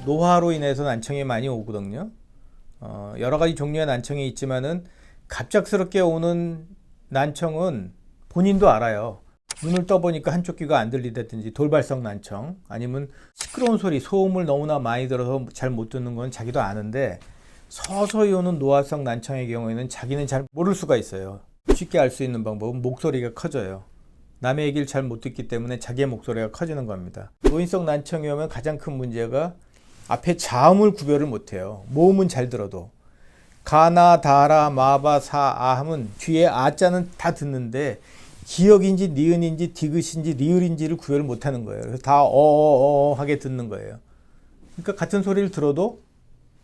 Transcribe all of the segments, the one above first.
노화로 인해서 난청이 많이 오거든요. 여러 가지 종류의 난청이 있지만은 갑작스럽게 오는 난청은 본인도 알아요. 눈을 떠보니까 한쪽 귀가 안 들리다든지 돌발성 난청, 아니면 시끄러운 소리, 소음을 너무나 많이 들어서 잘 못 듣는 건 자기도 아는데, 서서히 오는 노화성 난청의 경우에는 자기는 잘 모를 수가 있어요. 쉽게 알 수 있는 방법은 목소리가 커져요. 남의 얘기를 잘 못 듣기 때문에 자기의 목소리가 커지는 겁니다. 노인성 난청이 오면 가장 큰 문제가 앞에 자음을 구별을 못해요. 모음은 잘 들어도. 가나, 다라, 마바, 사, 아 하면 뒤에 아자는 다 듣는데 기역인지 니은인지 디귿인지 리을인지를 구별을 못하는 거예요. 그래서 다 하게 듣는 거예요. 그러니까 같은 소리를 들어도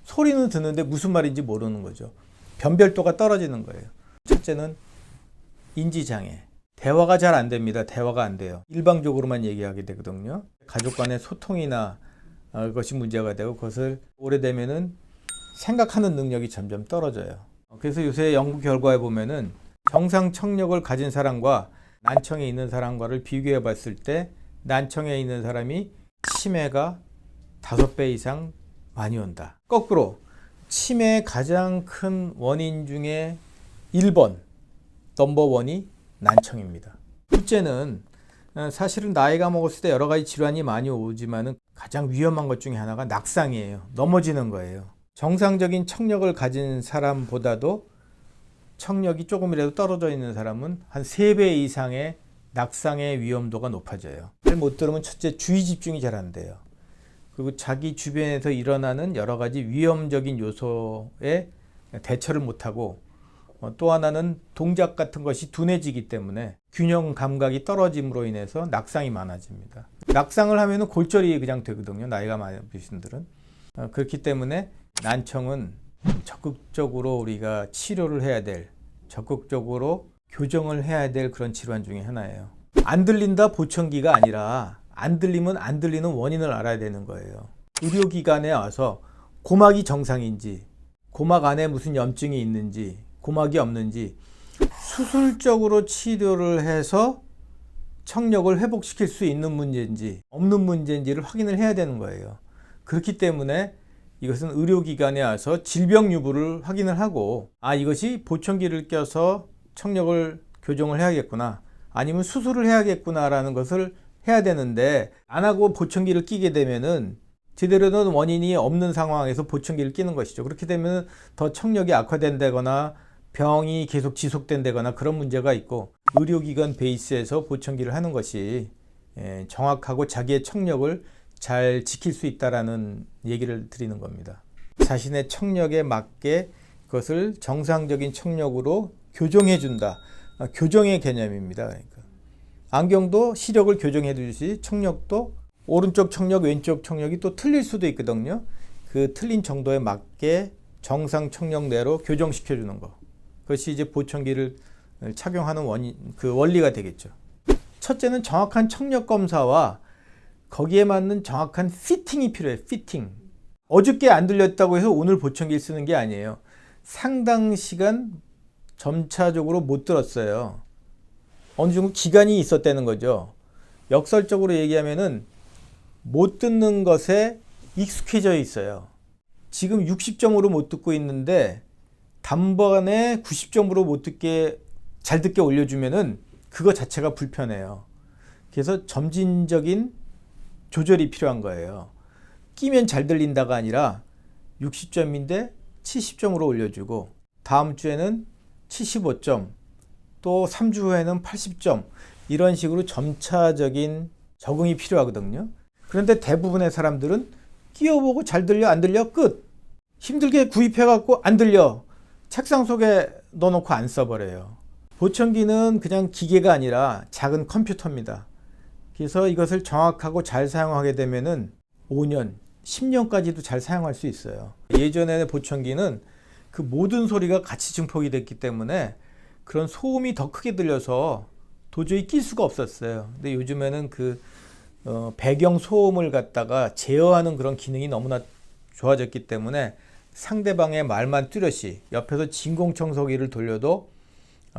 소리는 듣는데 무슨 말인지 모르는 거죠. 변별도가 떨어지는 거예요. 첫째는 인지장애. 대화가 잘 안 됩니다. 대화가 안 돼요. 일방적으로만 얘기하게 되거든요. 가족 간의 소통이나 그것이 문제가 되고, 그것을 오래되면은 생각하는 능력이 점점 떨어져요. 그래서 요새 연구 결과에 보면은 정상 청력을 가진 사람과 난청에 있는 사람과를 비교해 봤을 때 난청에 있는 사람이 치매가 5배 이상 많이 온다. 거꾸로 치매의 가장 큰 원인 중에 1번, 넘버원이 난청입니다. 둘째는 사실은 나이가 먹었을 때 여러 가지 질환이 많이 오지만은 가장 위험한 것 중에 하나가 낙상이에요. 넘어지는 거예요. 정상적인 청력을 가진 사람보다도 청력이 조금이라도 떨어져 있는 사람은 한 3배 이상의 낙상의 위험도가 높아져요. 잘 못 들으면 첫째, 주의 집중이 잘 안 돼요. 그리고 자기 주변에서 일어나는 여러 가지 위험적인 요소에 대처를 못하고, 또 하나는 동작 같은 것이 둔해지기 때문에 균형 감각이 떨어짐으로 인해서 낙상이 많아집니다. 낙상을 하면 골절이 그냥 되거든요. 나이가 많으신 분들은. 그렇기 때문에 난청은 적극적으로 우리가 치료를 해야 될, 적극적으로 교정을 해야 될 그런 질환 중에 하나예요. 안 들린다 보청기가 아니라 안 들리면 안 들리는 원인을 알아야 되는 거예요. 의료기관에 와서 고막이 정상인지, 고막 안에 무슨 염증이 있는지, 고막이 없는지 수술적으로 치료를 해서 청력을 회복시킬 수 있는 문제인지 없는 문제인지를 확인을 해야 되는 거예요. 그렇기 때문에 이것은 의료기관에 와서 질병 유무를 확인을 하고, 이것이 보청기를 껴서 청력을 교정을 해야겠구나, 아니면 수술을 해야겠구나 라는 것을 해야 되는데, 안 하고 보청기를 끼게 되면은 제대로 된 원인이 없는 상황에서 보청기를 끼는 것이죠. 그렇게 되면 더 청력이 악화된다거나 병이 계속 지속된다거나 그런 문제가 있고, 의료기관 베이스에서 보청기를 하는 것이 정확하고 자기의 청력을 잘 지킬 수 있다라는 얘기를 드리는 겁니다. 자신의 청력에 맞게 그것을 정상적인 청력으로 교정해 준다. 교정의 개념입니다. 그러니까 안경도 시력을 교정해 주듯이 청력도 오른쪽 청력, 왼쪽 청력이 또 틀릴 수도 있거든요. 그 틀린 정도에 맞게 정상 청력 내로 교정시켜 주는 거. 그것이 이제 보청기를 착용하는 원리가 되겠죠. 첫째는 정확한 청력 검사와 거기에 맞는 정확한 피팅이 필요해요. 피팅. 어저께 안 들렸다고 해서 오늘 보청기를 쓰는 게 아니에요. 상당 시간 점차적으로 못 들었어요. 어느 정도 기간이 있었다는 거죠. 역설적으로 얘기하면은 못 듣는 것에 익숙해져 있어요. 지금 60점으로 못 듣고 있는데 단번에 90점으로 못 듣게, 잘 듣게 올려주면은 그거 자체가 불편해요. 그래서 점진적인 조절이 필요한 거예요. 끼면 잘 들린다가 아니라 60점인데 70점으로 올려주고, 다음 주에는 75점, 또 3주 후에는 80점, 이런 식으로 점차적인 적응이 필요하거든요. 그런데 대부분의 사람들은 끼워보고 잘 들려 안 들려 끝. 힘들게 구입해갖고 안 들려 책상 속에 넣어놓고 안 써버려요. 보청기는 그냥 기계가 아니라 작은 컴퓨터입니다. 그래서 이것을 정확하고 잘 사용하게 되면은 5년, 10년까지도 잘 사용할 수 있어요. 예전에는 보청기는 그 모든 소리가 같이 증폭이 됐기 때문에 그런 소음이 더 크게 들려서 도저히 낄 수가 없었어요. 근데 요즘에는 그 배경 소음을 갖다가 제어하는 그런 기능이 너무나 좋아졌기 때문에 상대방의 말만 뚜렷이, 옆에서 진공청소기를 돌려도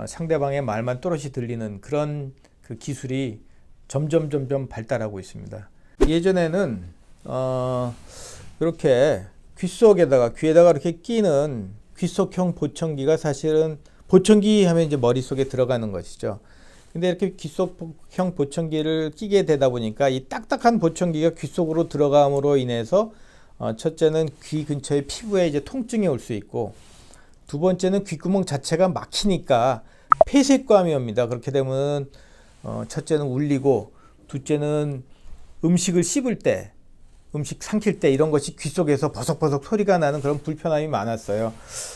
상대방의 말만 또렷이 들리는 그런 그 기술이 점점 발달하고 있습니다. 예전에는 이렇게 귀에다가 이렇게 끼는 귀속형 보청기가 사실은 보청기 하면 이제 머릿속에 들어가는 것이죠. 근데 이렇게 귀속형 보청기를 끼게 되다 보니까 이 딱딱한 보청기가 귀 속으로 들어감으로 인해서 첫째는 귀 근처의 피부에 이제 통증이 올 수 있고, 두 번째는 귓구멍 자체가 막히니까 폐색감이 옵니다. 그렇게 되면 첫째는 울리고, 둘째는 음식을 씹을 때, 음식 삼킬 때 이런 것이 귀 속에서 버석버석 소리가 나는 그런 불편함이 많았어요.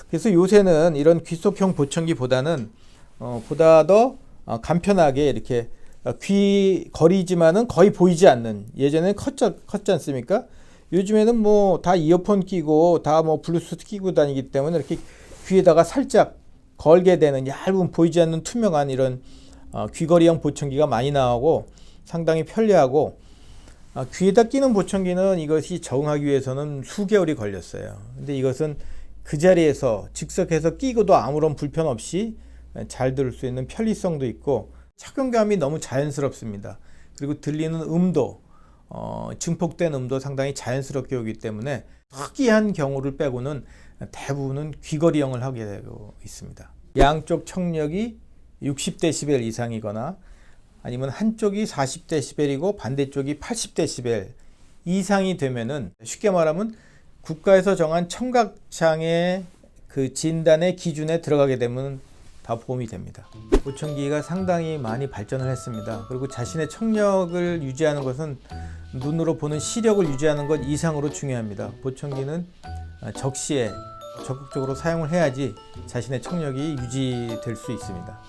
그래서 요새는 이런 귀속형 보청기보다는 보다 더 간편하게 이렇게 귀 거리지만은 거의 보이지 않는, 예전에는 컸지 않습니까? 요즘에는 뭐 다 이어폰 끼고 다 뭐 블루투스 끼고 다니기 때문에 이렇게 귀에다가 살짝 걸게 되는 얇은 보이지 않는 투명한 이런 귀걸이형 보청기가 많이 나오고 상당히 편리하고, 귀에다 끼는 보청기는 이것이 적응하기 위해서는 수개월이 걸렸어요. 근데 이것은 그 자리에서 즉석에서 끼고도 아무런 불편 없이 잘 들을 수 있는 편리성도 있고 착용감이 너무 자연스럽습니다. 그리고 들리는 음도, 증폭된 음도 상당히 자연스럽게 오기 때문에 특이한 경우를 빼고는 대부분은 귀걸이형을 하게 되고 있습니다. 양쪽 청력이 60dB 이상이거나 아니면 한쪽이 40dB이고 반대쪽이 80dB 이상이 되면은, 쉽게 말하면 국가에서 정한 청각장애 그 진단의 기준에 들어가게 되면 다 보험이 됩니다. 보청기가 상당히 많이 발전을 했습니다. 그리고 자신의 청력을 유지하는 것은 눈으로 보는 시력을 유지하는 것 이상으로 중요합니다. 보청기는 적시에 적극적으로 사용을 해야지 자신의 청력이 유지될 수 있습니다.